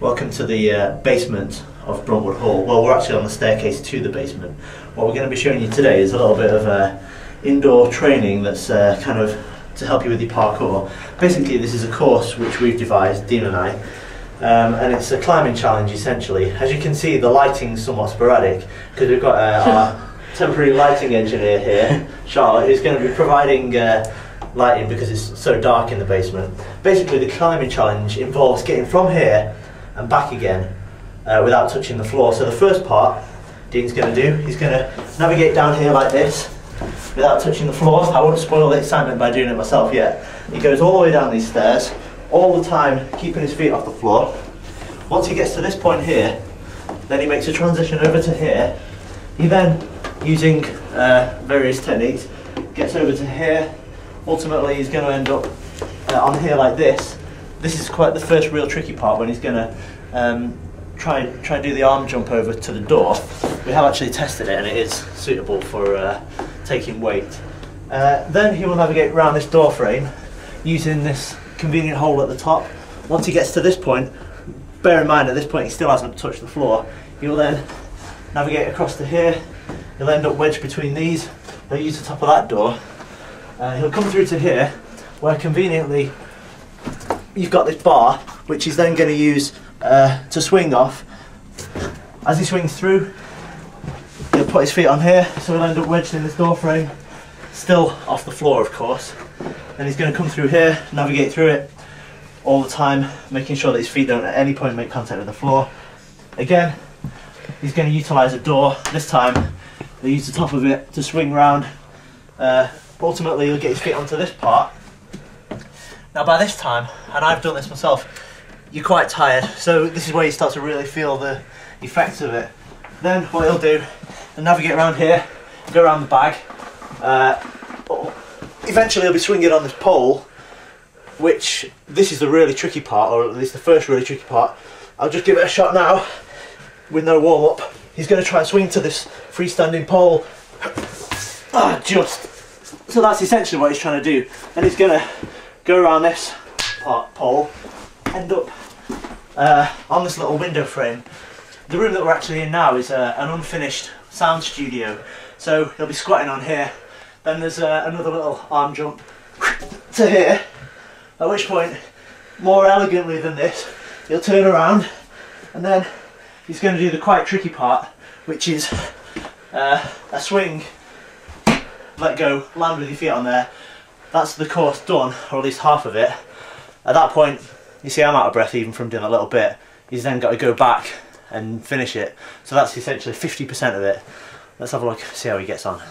Welcome to the basement of Bruntwood Hall. Well, we're actually on the staircase to the basement. What we're going to be showing you today is a little bit of indoor training that's kind of to help you with your parkour. Basically, this is a course which we've devised, Dean and I, and it's a climbing challenge essentially. As you can see, the lighting's somewhat sporadic because we've got our temporary lighting engineer here, Charlotte, who's going to be providing lighting because it's so dark in the basement. Basically, the climbing challenge involves getting from here and back again without touching the floor. So the first part Dean's going to do, he's going to navigate down here like this without touching the floor. I won't spoil the excitement by doing it myself yet. He goes all the way down these stairs, all the time keeping his feet off the floor. Once he gets to this point here, then he makes a transition over to here. He then, using various techniques, gets over to here. Ultimately, he's going to end up on here like this. This is quite the first real tricky part, when he's going to try and do the arm jump over to the door. We have actually tested it and it is suitable for taking weight. Then he will navigate around this door frame using this convenient hole at the top. Once he gets to this point, bear in mind at this point he still hasn't touched the floor, he will then navigate across to here. He'll end up wedged between these. He'll use the top of that door. He'll come through to here, where conveniently you've got this bar, which he's then going to use to swing off. As he swings through, he'll put his feet on here, so he'll end up wedged in this door frame, still off the floor of course. Then he's going to come through here, navigate through it all the time, making sure that his feet don't at any point make contact with the floor. Again, he's going to utilise a door. This time he'll use the top of it to swing round. Ultimately he'll get his feet onto this part. Now by this time, and I've done this myself, you're quite tired, so this is where you start to really feel the effects of it. Then what he'll do, he'll navigate around here, go around the bag. Eventually he'll be swinging on this pole, which this is the really tricky part, or at least the first really tricky part. I'll just give it a shot now with no warm up. He's going to try and swing to this freestanding pole. So that's essentially what he's trying to do. And he's going to go around this pole, end up on this little window frame. The room that we're actually in now is an unfinished sound studio, so he'll be squatting on here. Then there's another little arm jump to here, at which point, more elegantly than this, he'll turn around and then he's going to do the quite tricky part, which is a swing, let go, land with your feet on there. That's the course done, or at least half of it. At that point, you see I'm out of breath even from doing a little bit. He's then got to go back and finish it. So that's essentially 50% of it. Let's have a look, see how he gets on.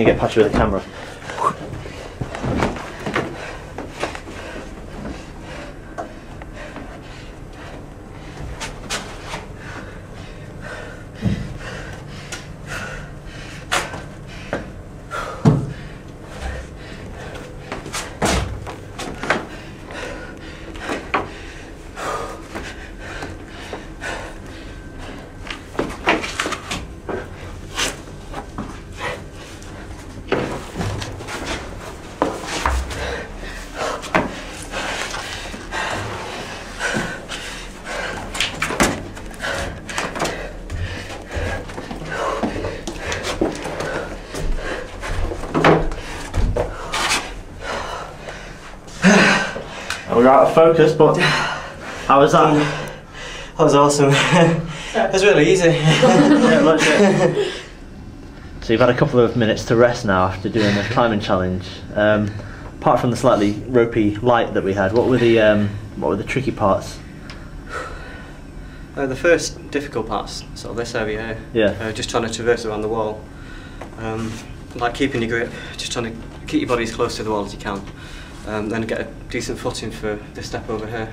going to get patchy with the camera. We're out of focus, but how was that? That was awesome. It was really easy. Yeah, much it. So you've had a couple of minutes to rest now after doing the climbing challenge. Apart from the slightly ropey light that we had, what were the tricky parts? The first difficult part's sort of this area here. Yeah. Just trying to traverse around the wall. Like keeping your grip, just trying to keep your body as close to the wall as you can. Then get a decent footing for the step over here.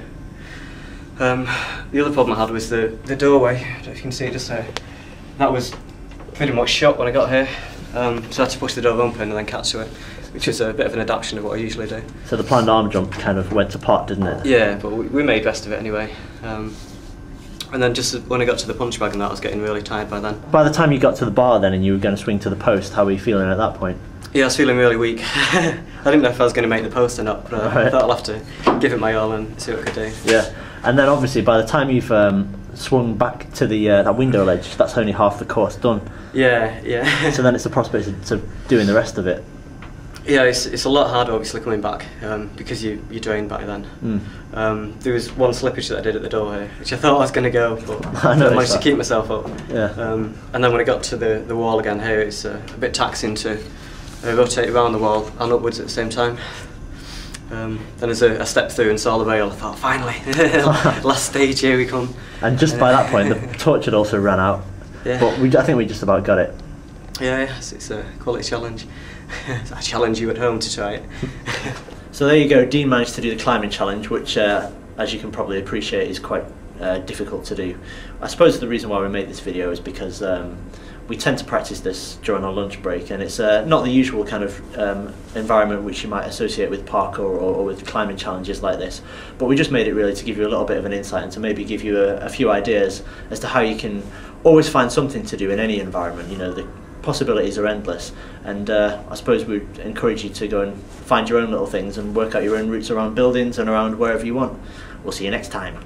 The other problem I had was the doorway. I don't know if you can see it just there. That was pretty much shut when I got here. So I had to push the door open and then catch to it, which is a bit of an adaptation of what I usually do. So the planned arm jump kind of went to pot, didn't it? Yeah, but we made best of it anyway. And then just when I got to the punch bag and that, I was getting really tired by then. By the time you got to the bar then and you were going to swing to the post, how were you feeling at that point? Yeah, I was feeling really weak. I didn't know if I was going to make the post or not, but I thought I'll have to give it my all and see what I could do. Yeah, and then obviously by the time you've swung back to the that window ledge, that's only half the course done. Yeah, yeah. So then it's the prospect of doing the rest of it. Yeah, it's a lot harder obviously coming back because you drained by then. There was one slippage that I did at the door here, which I thought I was going to go, but I managed to keep myself up. Yeah. And then when I got to the wall again here, it's a bit taxing to rotate around the wall and upwards at the same time. Then as I stepped through and saw the rail, I thought, finally, last stage, here we come. And just by that point, the torch had also ran out. Yeah. But I think we just about got it. Yeah, it's a quality challenge. I challenge you at home to try it. So there you go, Dean managed to do the climbing challenge, which as you can probably appreciate is quite difficult to do. I suppose the reason why we made this video is because we tend to practice this during our lunch break, and it's not the usual kind of environment which you might associate with parkour or with climbing challenges like this, but we just made it really to give you a little bit of an insight and to maybe give you a few ideas as to how you can always find something to do in any environment. You know, the possibilities are endless, and I suppose we encourage you to go and find your own little things and work out your own routes around buildings and around wherever you want. We'll see you next time.